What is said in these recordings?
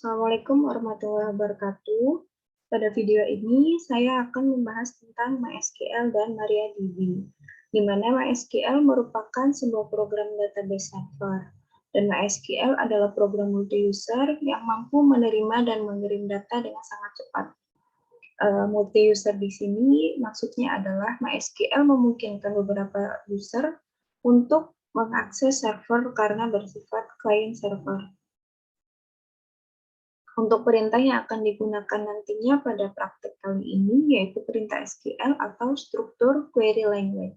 Assalamualaikum warahmatullahi wabarakatuh. Pada video ini, saya akan membahas tentang MySQL dan MariaDB, di mana MySQL merupakan sebuah program database server, dan MySQL adalah program multi-user yang mampu menerima dan mengirim data dengan sangat cepat. Multi-user di sini maksudnya adalah MySQL memungkinkan beberapa user untuk mengakses server karena bersifat client server. Untuk perintah yang akan digunakan nantinya pada praktek kali ini, yaitu perintah SQL atau struktur query language.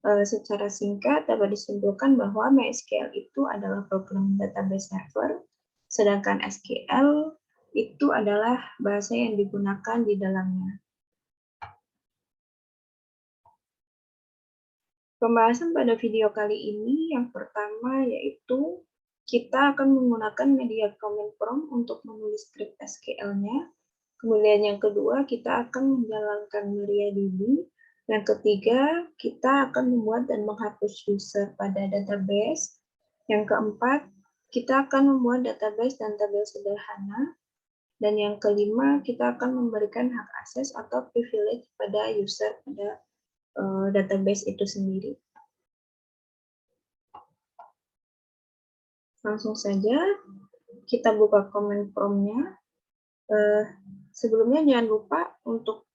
Secara singkat, dapat disimpulkan bahwa MySQL itu adalah program database server, sedangkan SQL itu adalah bahasa yang digunakan di dalamnya. Pembahasan pada video kali ini yang pertama yaitu kita akan menggunakan media command prompt untuk menulis script SQL-nya. Kemudian yang kedua, kita akan menjalankan MariaDB. Yang ketiga, kita akan membuat dan menghapus user pada database. Yang keempat, kita akan membuat database dan tabel sederhana. Dan yang kelima, kita akan memberikan hak akses atau privilege pada user pada database itu sendiri. Langsung saja kita buka command prompt-nya. Sebelumnya jangan lupa untuk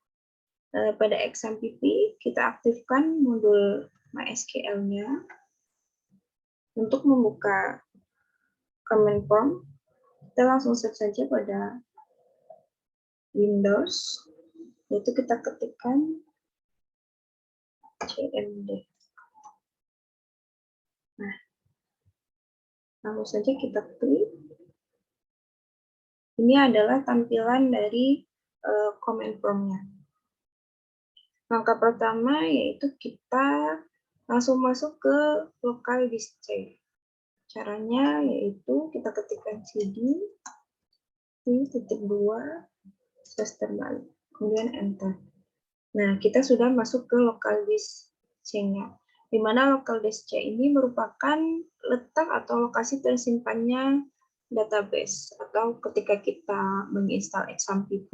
pada XMPP kita aktifkan modul MySQL-nya. Untuk membuka command prompt, kita langsung search saja pada Windows, yaitu kita ketikkan cmd. Nah, langsung saja kita klik. Ini adalah tampilan dari command prompt-nya. Langkah pertama yaitu kita langsung masuk ke local disk C. Caranya yaitu kita ketikkan cd /2 terbalik, kemudian enter. Nah, kita sudah masuk ke local disk C-nya, di mana local disk C ini merupakan letak atau lokasi tersimpannya database, atau ketika kita menginstal XAMPP,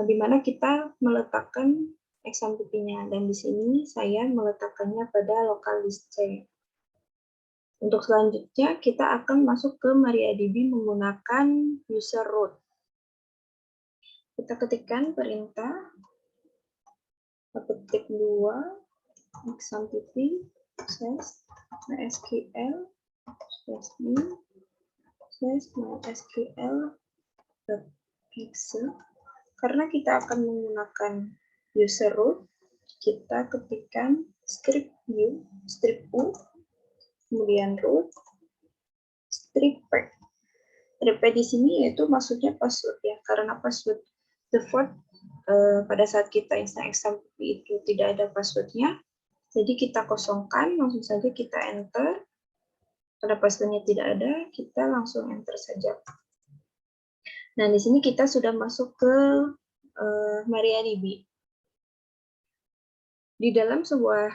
di mana kita meletakkan XAMPP-nya, dan di sini saya meletakkannya pada local disk C. Untuk selanjutnya, kita akan masuk ke MariaDB menggunakan user root. Kita ketikkan perintah ketik 2 XAMPP /mysql /mysql.exe. Karena kita akan menggunakan user root, kita ketikkan strip u, kemudian root, strip p. Strip p di sini yaitu maksudnya password ya, karena password default pada saat kita install XAMPP itu tidak ada passwordnya, jadi kita kosongkan, langsung saja kita enter. Pada passwordnya tidak ada, kita langsung enter saja. Nah, di sini kita sudah masuk ke MariaDB. Di dalam sebuah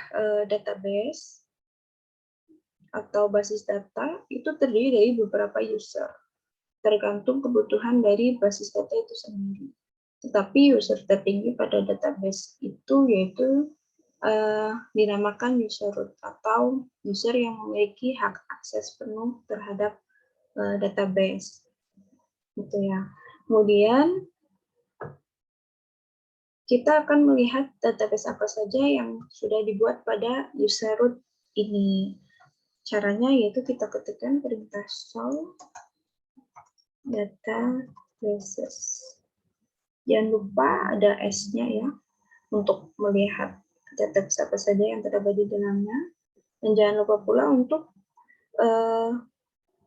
database atau basis data itu terdiri dari beberapa user, tergantung kebutuhan dari basis data itu sendiri. Tetapi user tertinggi pada database itu yaitu dinamakan user root atau user yang memiliki hak akses penuh terhadap database, gitu ya. Kemudian kita akan melihat database apa saja yang sudah dibuat pada user root ini. Caranya yaitu kita ketikkan perintah show databases. Jangan lupa ada S-nya ya, untuk melihat database apa saja yang terdapat di dalamnya. Dan jangan lupa pula untuk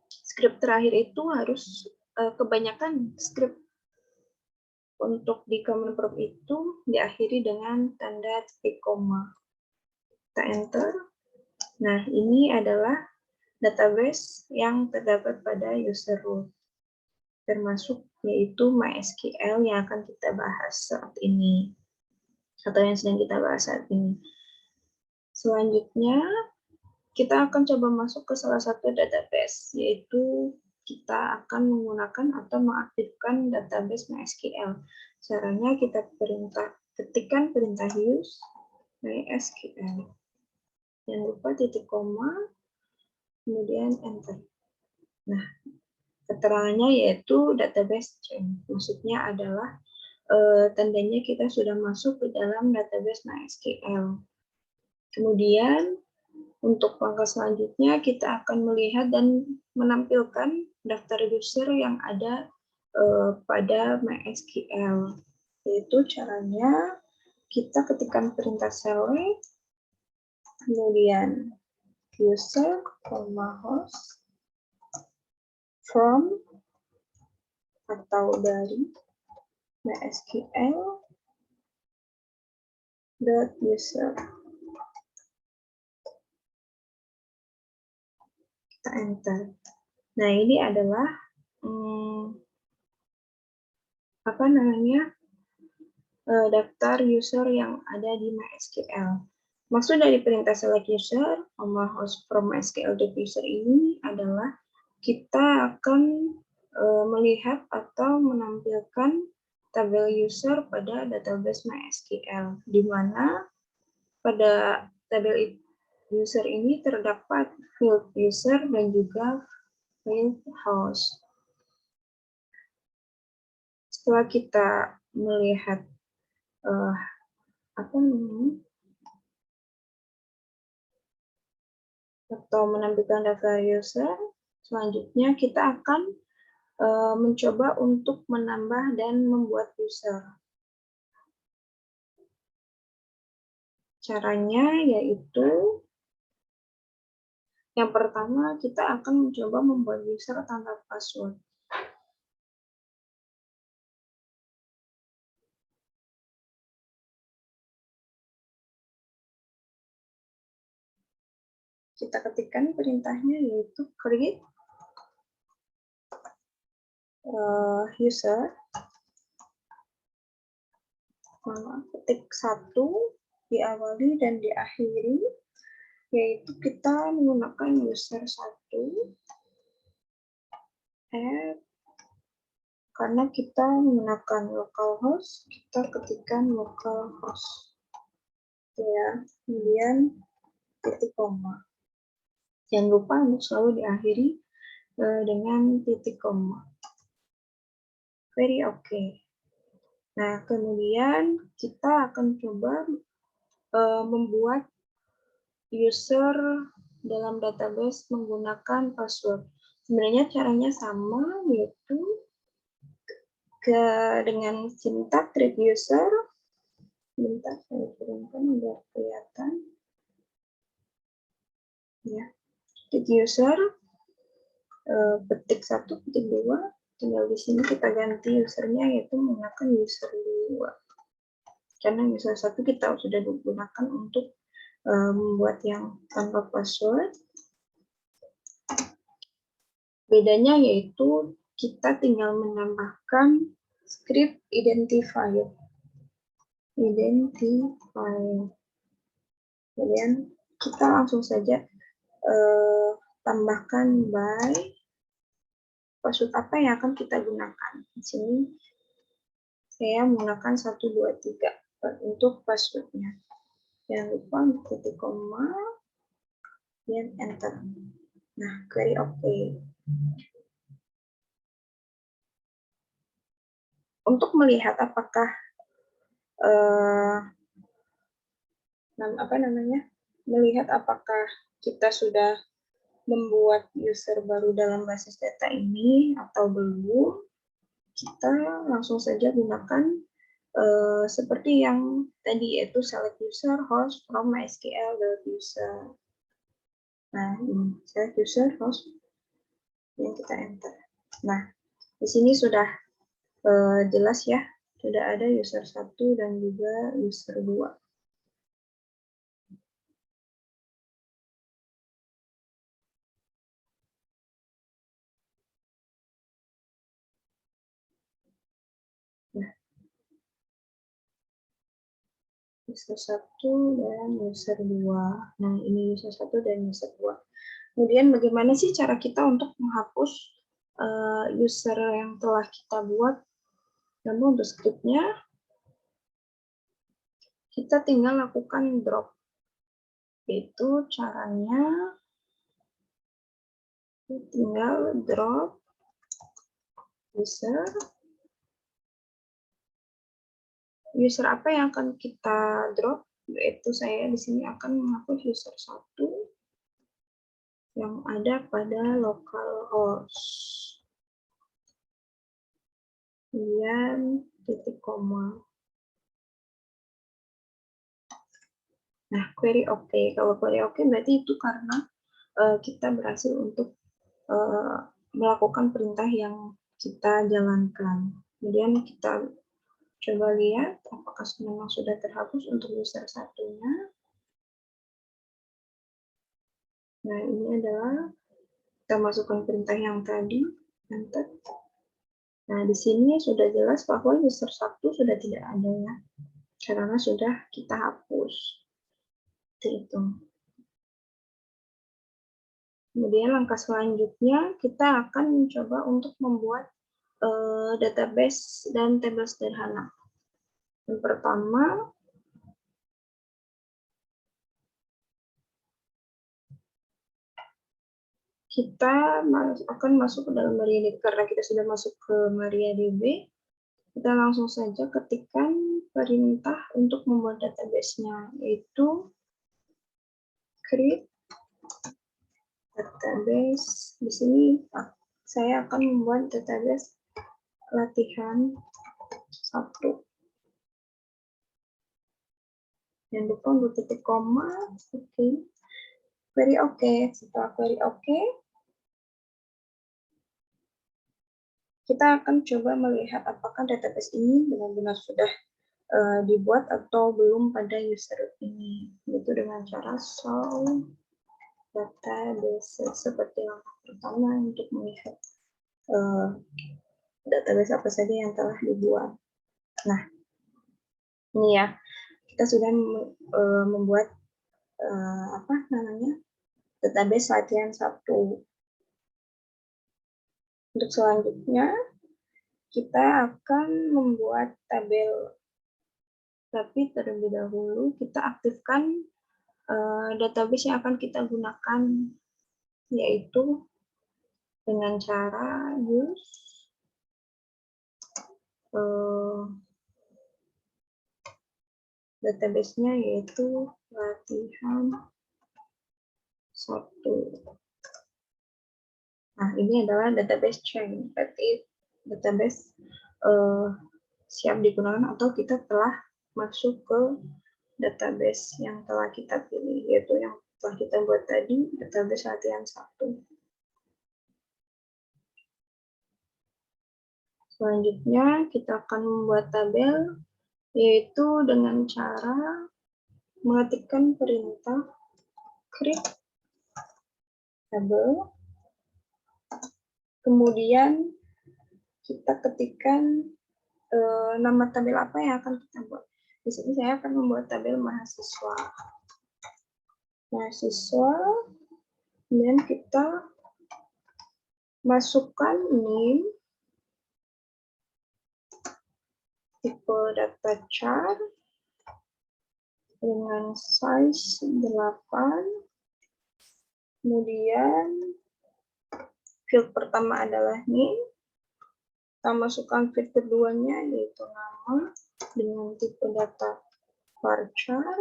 script terakhir itu harus kebanyakan script untuk di command prompt itu diakhiri dengan tanda titik koma. Kita enter. Nah, ini adalah database yang terdapat pada user root, termasuk yaitu MySQL yang akan kita bahas saat ini, atau yang sedang kita bahas saat ini. Selanjutnya, kita akan coba masuk ke salah satu database, yaitu kita akan menggunakan atau mengaktifkan database MySQL. Caranya kita ketikkan perintah use MySQL. Jangan lupa titik koma, kemudian enter. Nah, keterangannya yaitu database change. Maksudnya adalah tandanya kita sudah masuk ke dalam database MySQL. Kemudian untuk langkah selanjutnya kita akan melihat dan menampilkan daftar user yang ada pada MySQL. Yaitu caranya kita ketikkan perintah select, kemudian user, host, from atau dari MySQL.user. Kita enter. Nah, ini adalah daftar user yang ada di MySQL. Maksud dari perintah select user, host from MySQL.user ini adalah kita akan melihat atau menampilkan tabel user pada database MySQL, di mana pada tabel user ini terdapat field user dan juga field host. Setelah kita melihat atau menampilkan daftar user, selanjutnya kita akan mencoba untuk menambah dan membuat user. Caranya yaitu yang pertama kita akan mencoba membuat user tanpa password. Kita ketikkan perintahnya yaitu create user, ketik 1, diawali dan diakhiri, yaitu kita menggunakan user 1, add, karena kita menggunakan localhost, kita ketikkan localhost. Ya, kemudian titik koma. Jangan lupa untuk selalu diakhiri dengan titik koma. Very okay. Nah, kemudian kita akan coba membuat user dalam database menggunakan password. Sebenarnya caranya sama, yaitu dengan sintak create user. Bentar, saya turunkan biar kelihatan. Ya, create user, petik 1, petik 2. Tinggal di sini kita ganti usernya yaitu menggunakan user 2. Karena user 1 kita sudah digunakan untuk membuat yang tanpa password. Bedanya yaitu kita tinggal menambahkan script identifier. Kemudian kita langsung saja tambahkan by password apa yang akan kita gunakan. Di sini saya menggunakan 1, 2, 3 untuk passwordnya. Jangan lupa titik koma dan enter. Nah, query OK. Untuk melihat apakah melihat apakah kita sudah membuat user baru dalam basis data ini atau belum, kita langsung saja gunakan seperti yang tadi, yaitu select user host from MySQL.user. Nah, ini select user host yang kita enter. Nah, di sini sudah jelas ya, sudah ada user 1 dan juga user 2. Nah, user 1 dan user 2. Nah, ini user 1 dan user 2. Kemudian bagaimana sih cara kita untuk menghapus user yang telah kita buat. Namun untuk scriptnya, kita tinggal lakukan drop. Itu caranya tinggal drop user. User apa yang akan kita drop? Yaitu saya di sini akan menghapus user 1 yang ada pada localhost. Kemudian titik koma. Nah, query OK. Kalau query OK berarti itu karena kita berhasil untuk melakukan perintah yang kita jalankan. Kemudian kita coba lihat apakah memang sudah terhapus untuk user satunya. Nah, ini adalah kita masukkan perintah yang tadi, enter. Nah, di sini sudah jelas bahwa user 1 sudah tidak ada ya, karena sudah kita hapus. Seperti itu. Kemudian langkah selanjutnya kita akan mencoba untuk membuat database dan tabel sederhana. Yang pertama, kita akan masuk ke dalam MariaDB. Karena kita sudah masuk ke MariaDB, kita langsung saja ketikkan perintah untuk membuat database-nya, yaitu create database. Di sini saya akan membuat database latihan 1. Jangan lupa untuk titik koma. Oke. Query OK. Setelah query OK, kita akan coba melihat apakah database ini benar-benar sudah dibuat atau belum pada user ini. Itu dengan cara show database seperti langkah pertama untuk melihat database apa saja yang telah dibuat. Nah, ini ya, kita sudah membuat database latihan 1. Untuk selanjutnya, kita akan membuat tabel. Tapi terlebih dahulu kita aktifkan database yang akan kita gunakan, yaitu dengan cara use database-nya, yaitu latihan 1. Nah, ini adalah database chain, berarti database siap digunakan atau kita telah masuk ke database yang telah kita pilih, yaitu yang telah kita buat tadi, database latihan 1. Selanjutnya, kita akan membuat tabel, yaitu dengan cara mengetikkan perintah create tabel. Kemudian, kita ketikkan nama tabel apa yang akan kita buat. Di sini saya akan membuat tabel mahasiswa. Kemudian kita masukkan name, tipe data chart dengan size 8. Kemudian field pertama adalah name. Kita masukkan field keduanya, yaitu nama dengan tipe data varchar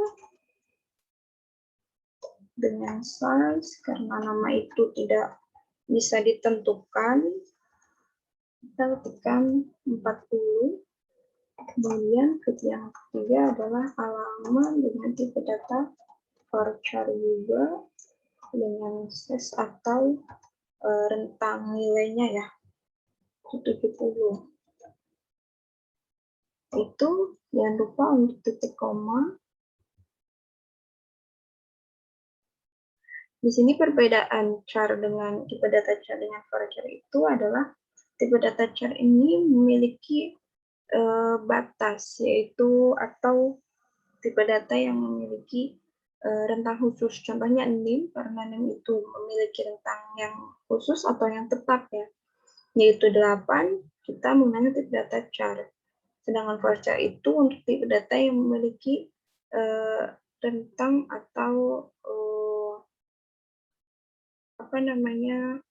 dengan size, karena nama itu tidak bisa ditentukan, kita ketikkan 40. Kemudian yang ketiga adalah halaman dengan tipe data varchar juga dengan size atau rentang nilainya ya 70. Itu jangan lupa untuk titik koma. Di sini perbedaan char dengan tipe data char dengan varchar itu adalah tipe data char ini memiliki batas, yaitu atau tipe data yang memiliki rentang khusus. Contohnya name, karena name itu memiliki rentang yang khusus atau yang tetap ya. yaitu 8, kita menggunakan tipe data char. Sedangkan varchar itu untuk tipe data yang memiliki rentang atau apa namanya,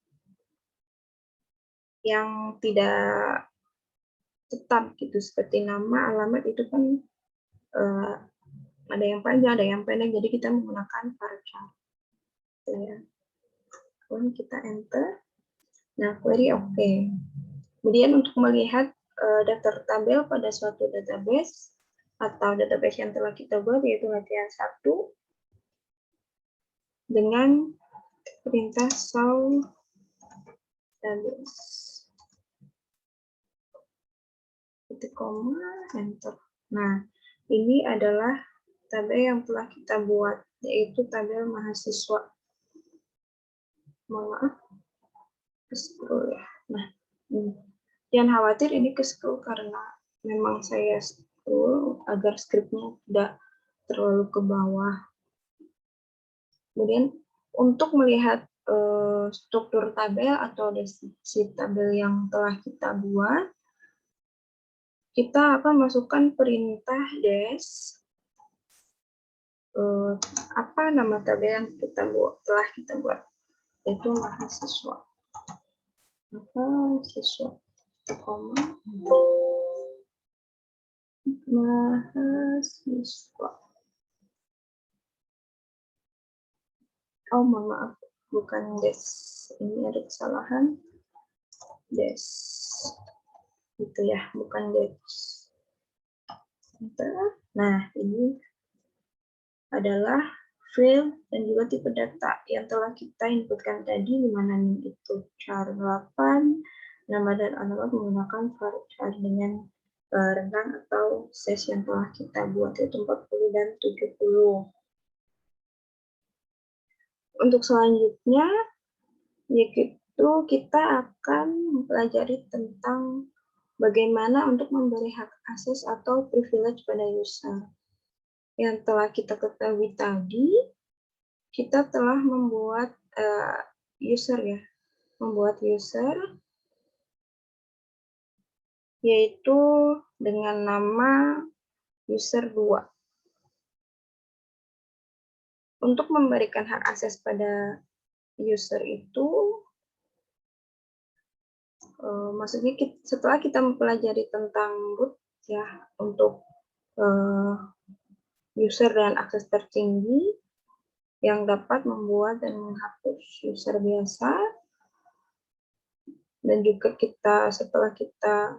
yang tidak tetap gitu, seperti nama, alamat itu kan ada yang panjang, ada yang pendek, jadi kita menggunakan varchar. Ya. Kemudian kita enter. Nah, query oke. Kemudian untuk melihat daftar tabel pada suatu database atau database yang telah kita buat, yaitu latihan 1, dengan perintah show database. Titik koma, enter. Nah, ini adalah tabel yang telah kita buat, yaitu tabel mahasiswa. Maaf, scroll ya. Nah, jangan khawatir ini ke scroll karena memang saya scroll agar skripnya tidak terlalu ke bawah. Kemudian untuk melihat struktur tabel atau deskripsi tabel yang telah kita buat, kita akan masukkan perintah des. Apa nama tabel yang telah kita buat? Yaitu mahasiswa. Mahasiswa. Mahasiswa. Oh, maaf, bukan des. Ini ada kesalahan. Des. Gitu ya, bukan des. Nah, ini adalah field dan juga tipe data yang telah kita inputkan tadi, di mana nih itu char 8, nama dan alamat menggunakan varchar dengan rentang atau size yang telah kita buat, yaitu 40 dan 70. Untuk selanjutnya, yaitu kita akan mempelajari tentang bagaimana untuk memberi hak akses atau privilege pada user. Yang telah kita ketahui tadi, kita telah membuat user ya, membuat user, yaitu dengan nama user 2. Untuk memberikan hak akses pada user itu, maksudnya setelah kita mempelajari tentang root ya, untuk user dan akses tertinggi yang dapat membuat dan menghapus user biasa, dan juga setelah kita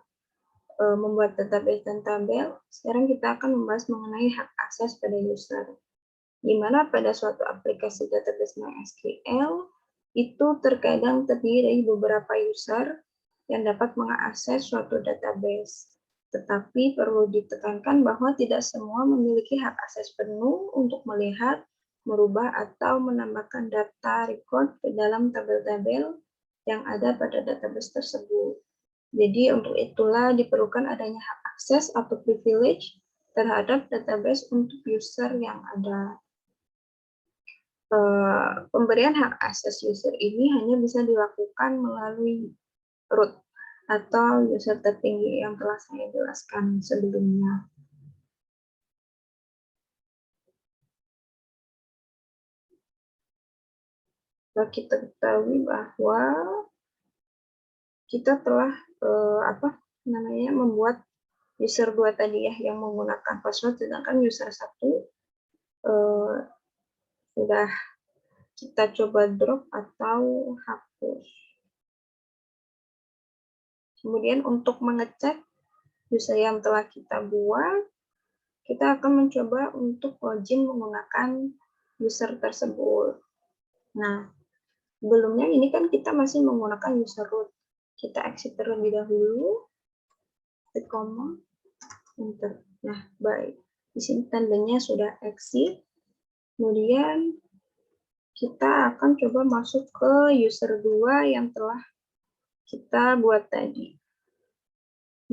membuat database dan tabel, sekarang kita akan membahas mengenai hak akses pada user, di mana pada suatu aplikasi database MySQL itu terkadang terdiri dari beberapa user yang dapat mengakses suatu database. Tetapi perlu ditekankan bahwa tidak semua memiliki hak akses penuh untuk melihat, merubah, atau menambahkan data record ke dalam tabel-tabel yang ada pada database tersebut. Jadi untuk itulah diperlukan adanya hak akses atau privilege terhadap database untuk user yang ada. Pemberian hak akses user ini hanya bisa dilakukan melalui root atau user tertinggi yang telah saya jelaskan sebelumnya. Nah, kita ketahui bahwa kita telah membuat user 2 tadi ya, yang menggunakan password, sedangkan user 1 sudah kita coba drop atau hapus. Kemudian untuk mengecek user yang telah kita buat, kita akan mencoba untuk login menggunakan user tersebut. Nah, sebelumnya ini kan kita masih menggunakan user root. Kita exit terlebih dahulu, klik koma, enter. Nah, baik. Di sini tandanya sudah exit. Kemudian kita akan coba masuk ke user 2 yang telah kita buat tadi.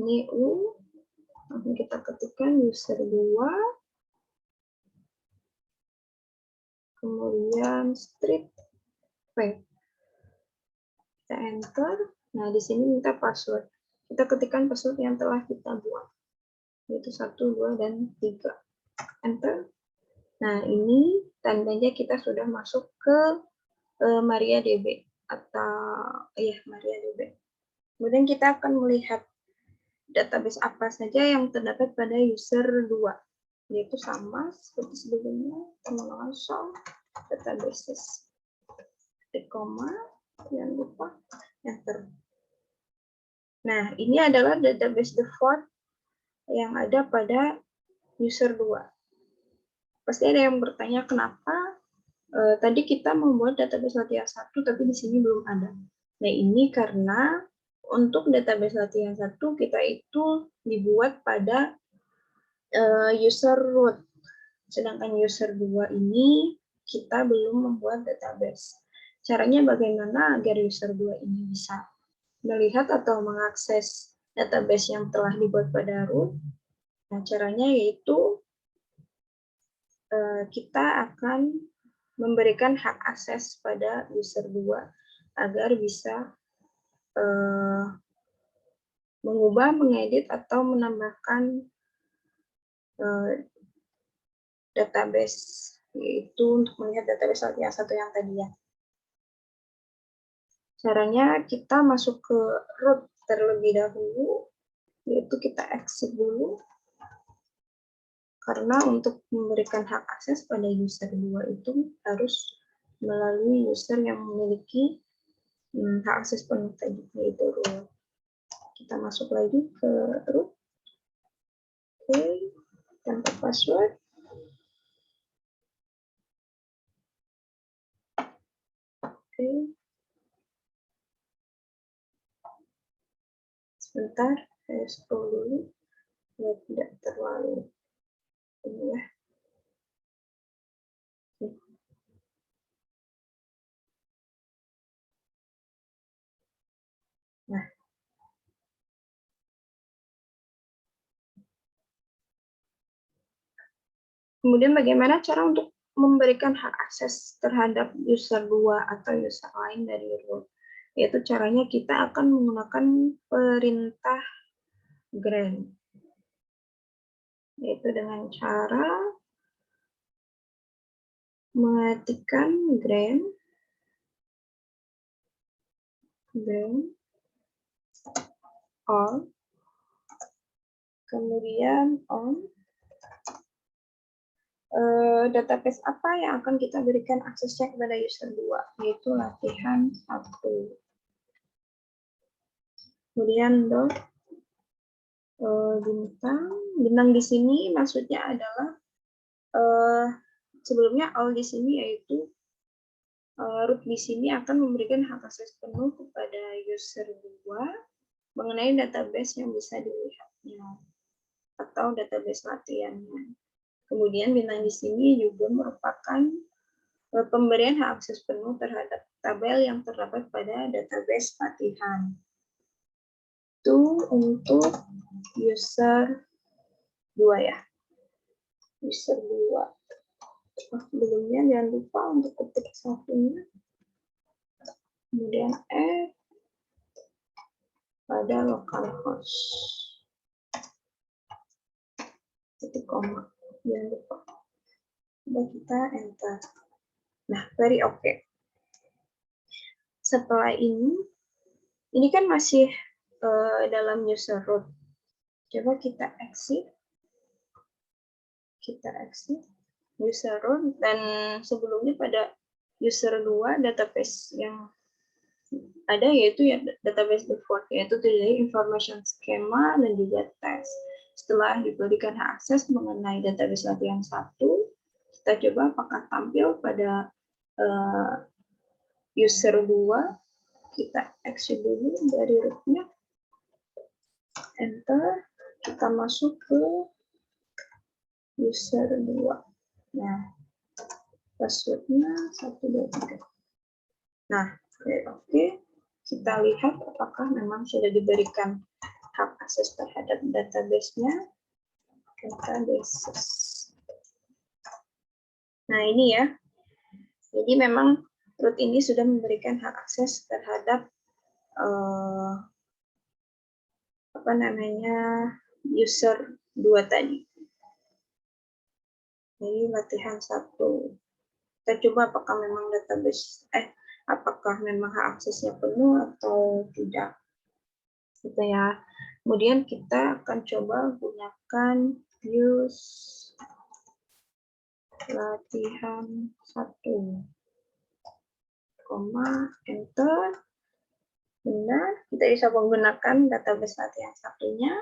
New, langsung kita ketikkan user 2, kemudian strip web. Kita enter. Nah, di sini minta password. Kita ketikkan password yang telah kita buat, yaitu 1, 2, dan 3. Enter. Nah, ini tandanya kita sudah masuk ke MariaDB atau MariaDB. Kemudian kita akan melihat database apa saja yang terdapat pada user 2, yaitu sama seperti sebelumnya, langsung databases. Ketik koma, jangan lupa enter. Nah, ini adalah database default yang ada pada user 2. Pasti ada yang bertanya kenapa tadi kita membuat database latihan 1 tapi di sini belum ada. Nah, ini karena untuk database latihan 1 kita itu dibuat pada user root. Sedangkan user 2 ini kita belum membuat database. Caranya bagaimana agar user 2 ini bisa melihat atau mengakses database yang telah dibuat pada root? Nah, caranya yaitu kita akan memberikan hak akses pada user 2 agar bisa mengubah, mengedit, atau menambahkan database, yaitu untuk melihat database latihan 1 yang tadi ya. Caranya kita masuk ke root terlebih dahulu, yaitu kita exit dulu. Karena untuk memberikan hak akses pada user 2 itu harus melalui user yang memiliki hak akses penuh tadi, yaitu root. Kita masuk lagi ke root. Oke, tanpa password. Oke. Sebentar, saya scroll dulu. Biar tidak terlalu ini ya. Nah, kemudian bagaimana cara untuk memberikan hak akses terhadap user 2 atau user lain dari root? Yaitu caranya kita akan menggunakan perintah grant. Yaitu dengan cara mengetikkan grant all, kemudian on database apa yang akan kita berikan aksesnya kepada user 2, yaitu latihan 1. Kemudian bintang di sini maksudnya adalah sebelumnya all di sini yaitu root di sini akan memberikan hak akses penuh kepada user 2 mengenai database yang bisa dilihatnya atau database latihannya. Kemudian bintang di sini juga merupakan pemberian hak akses penuh terhadap tabel yang terdapat pada database latihan. Itu untuk user 2 ya. User 2. Sebelumnya jangan lupa untuk ketik satunya. Kemudian add pada localhost. Titik koma. Jangan lupa. Sudah kita enter. Nah, very okay. Setelah ini kan masih dalam user root. Coba kita exit. User root, dan sebelumnya pada user 2 database yang ada yaitu ya database default, yaitu terdiri information schema dan juga test. Setelah diberikan hak akses mengenai database latihan 1, kita coba apakah tampil pada user 2. Kita exit dulu dari rootnya, enter, kita masuk ke user 2. Nah, passwordnya 1, 2, 3. Nah, oke. Kita lihat apakah memang sudah diberikan hak akses terhadap database-nya. Databases. Nah, ini ya. Jadi memang root ini sudah memberikan hak akses terhadap user 2 tadi. Jadi latihan 1. Kita coba apakah memang apakah memang hak aksesnya penuh atau tidak. Gitu ya. Kemudian kita akan coba gunakan use latihan 1, enter. Benar, kita bisa menggunakan database latihan satunya.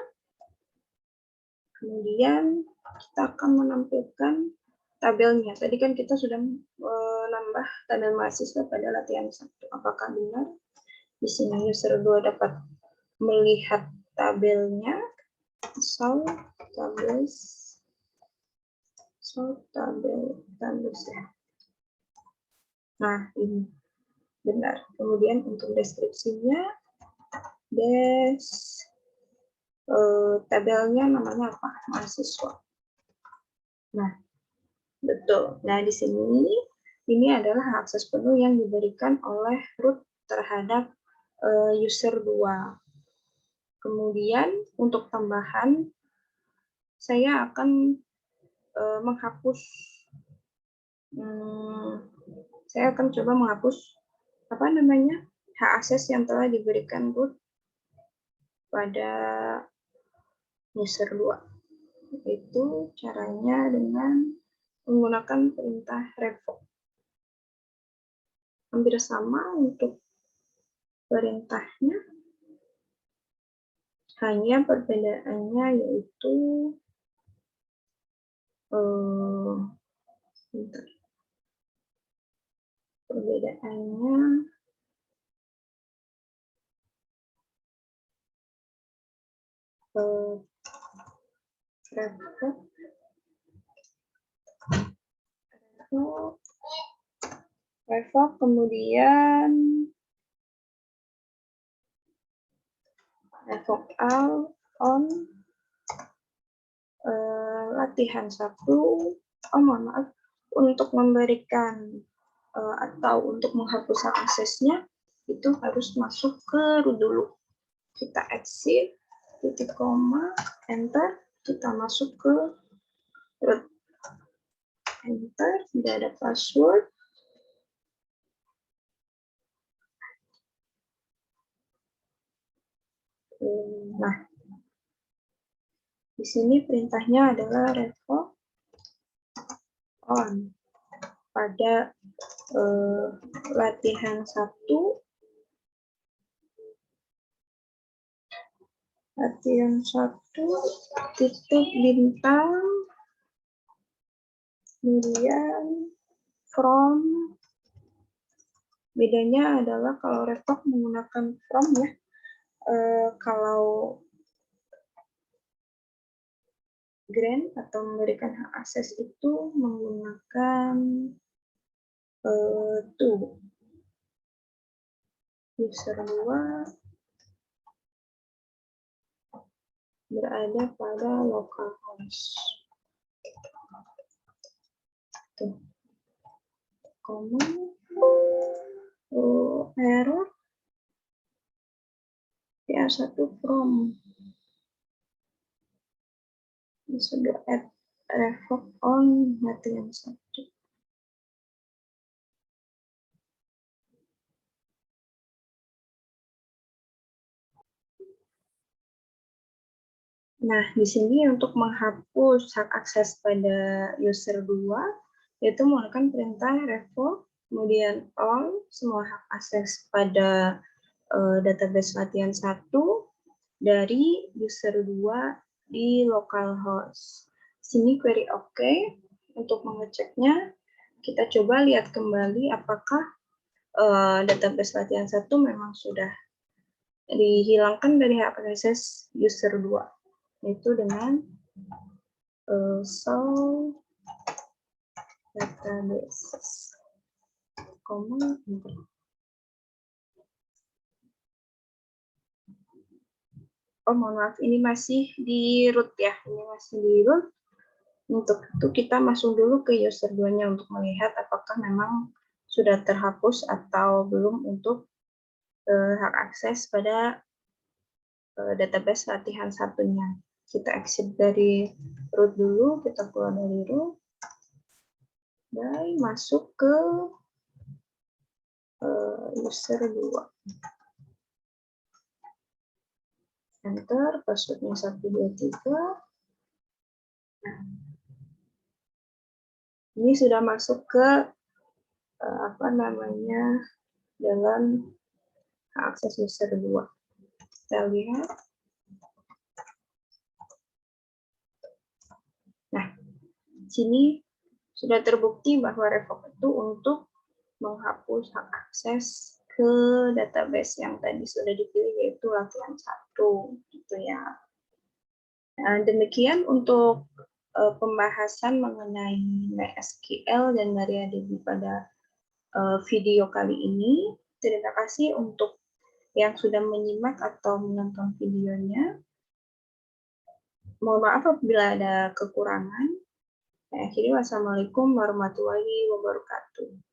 Kemudian kita akan menampilkan tabelnya. Tadi kan kita sudah menambah tabel mahasiswa pada latihan 1. Apakah benar? Di sini user 2 dapat melihat tabelnya. Tabel ya. Nah, ini benar. Kemudian untuk deskripsinya, tabelnya namanya apa? Mahasiswa. Nah, betul. Nah, di sini ini adalah akses penuh yang diberikan oleh root terhadap user 2. Kemudian untuk tambahan, saya akan saya akan coba menghapus hak akses yang telah diberikan root pada user 2. Itu caranya dengan menggunakan perintah revoke. Hampir sama untuk perintahnya, hanya perbedaannya yaitu revoke, kemudian revoke all on latihan 1. Mohon maaf, untuk memberikan atau untuk menghapus hak aksesnya itu harus masuk ke root dulu. Kita exit, titik koma, enter, kita masuk ke root. Enter, tidak ada password. Nah, di sini perintahnya adalah revoke on pada latihan 1. Latihan 1 titik bintang, kemudian from. Bedanya adalah kalau revoke menggunakan from ya. Kalau grant atau memberikan hak akses itu menggunakan to. User 2 berada pada localhost. Error ya, 1 from sudah add revoke on latihan 1. Nah, di sini untuk menghapus hak akses pada user 2 yaitu menggunakan perintah revoke, kemudian all semua hak akses pada database latihan 1 dari user 2 di localhost. Sini query OK. Untuk mengeceknya, kita coba lihat kembali apakah database latihan 1 memang sudah dihilangkan dari hak akses user 2, yaitu dengan show database. Mohon maaf, ini masih di root ya. Ini masih di root. Untuk itu kita masuk dulu ke user 2-nya untuk melihat apakah memang sudah terhapus atau belum untuk hak akses pada database latihan satunya. Kita exit dari root dulu, kita keluar dari root, dan masuk ke user 2. Enter, passwordnya 123. Nah, ini sudah masuk ke dalam akses user 2. Kita lihat. Nah, sini sudah terbukti bahwa revoke itu untuk menghapus hak akses ke database yang tadi sudah dipilih, yaitu latihan 1, gitu ya. Nah, demikian untuk pembahasan mengenai MySQL dan MariaDB pada video kali ini. Terima kasih untuk yang sudah menyimak atau menonton videonya. Mohon maaf apabila ada kekurangan. Akhirnya, wassalamualaikum warahmatullahi wabarakatuh.